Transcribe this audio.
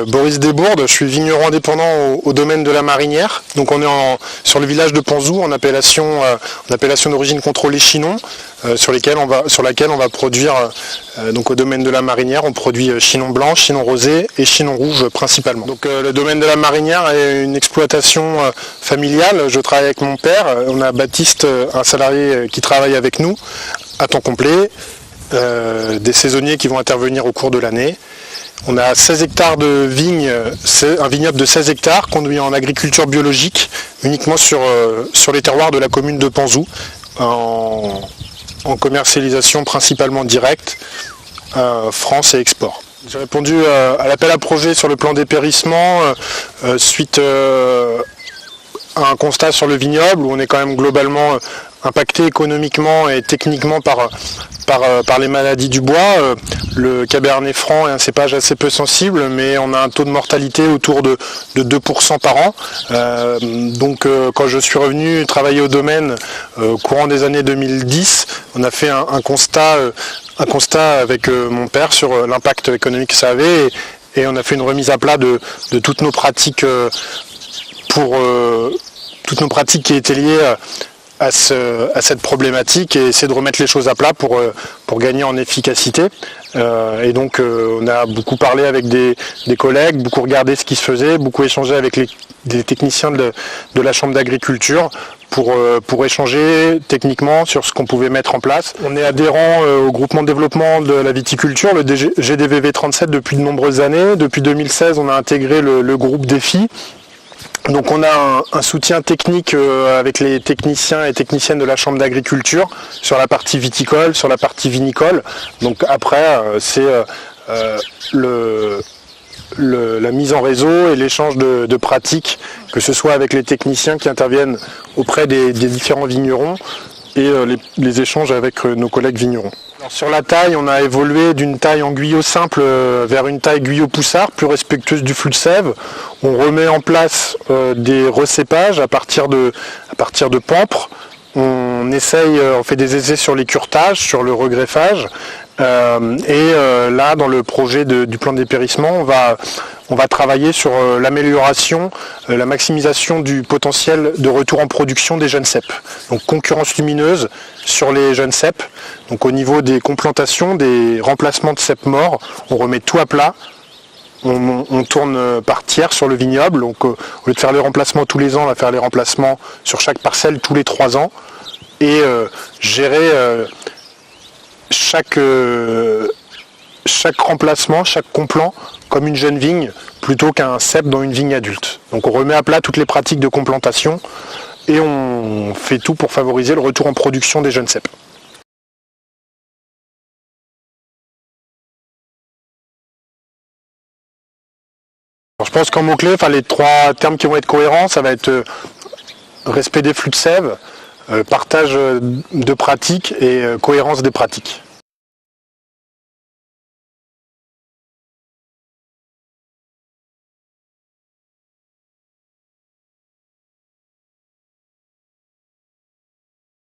Boris Desbourdes, je suis vigneron indépendant au domaine de la Marinière. Donc on est sur le village de Panzou en appellation d'origine contrôlée Chinon, sur laquelle on va produire, donc au domaine de la Marinière, on produit Chinon blanc, Chinon rosé et Chinon rouge principalement. Donc le domaine de la Marinière est une exploitation familiale. Je travaille avec mon père. On a Baptiste, un salarié qui travaille avec nous à temps complet, des saisonniers qui vont intervenir au cours de l'année. On a 16 hectares de vignes, un vignoble de 16 hectares conduit en agriculture biologique, uniquement sur les terroirs de la commune de Panzou, en commercialisation principalement directe, France et export. J'ai répondu à l'appel à projet sur le plan dépérissement suite à un constat sur le vignoble où on est quand même globalement impacté économiquement et techniquement par les maladies du bois. Le Cabernet Franc est un cépage assez peu sensible, mais on a un taux de mortalité autour de 2% par an. Donc quand je suis revenu travailler au domaine courant des années 2010, on a fait un constat avec mon père sur l'impact économique que ça avait et on a fait une remise à plat de toutes nos pratiques toutes nos pratiques qui étaient liées à cette problématique et essayer de remettre les choses à plat pour gagner en efficacité. Et donc on a beaucoup parlé avec des collègues, beaucoup regardé ce qui se faisait, beaucoup échangé avec des techniciens de la chambre d'agriculture pour échanger techniquement sur ce qu'on pouvait mettre en place. On est adhérent au groupement de développement de la viticulture, le GDVV 37 depuis de nombreuses années. Depuis 2016, on a intégré le groupe Défi. Donc on a un soutien technique avec les techniciens et techniciennes de la chambre d'agriculture sur la partie viticole, sur la partie vinicole. Donc après c'est la mise en réseau et l'échange de pratiques, que ce soit avec les techniciens qui interviennent auprès des différents vignerons et les échanges avec nos collègues vignerons. Alors, sur la taille, on a évolué d'une taille en guyot simple vers une taille guyot poussard, plus respectueuse du flux de sève. On remet en place des recépages à partir de pampres. On fait des essais sur les curetages, sur le regreffage. Là, dans le projet du plan de dépérissement, on va travailler sur l'amélioration, la maximisation du potentiel de retour en production des jeunes cèpes. Donc concurrence lumineuse sur les jeunes cèpes. Donc au niveau des complantations, des remplacements de cèpes morts, on remet tout à plat. On tourne par tiers sur le vignoble. Donc au lieu de faire les remplacements tous les ans, on va faire les remplacements sur chaque parcelle tous les 3 ans. Et gérer chaque remplacement, chaque complant comme une jeune vigne plutôt qu'un cep dans une vigne adulte. Donc on remet à plat toutes les pratiques de complantation et on fait tout pour favoriser le retour en production des jeunes ceps. Alors, je pense qu'en mots-clés, les 3 termes qui vont être cohérents, ça va être respect des flux de sève, partage de pratiques et cohérence des pratiques.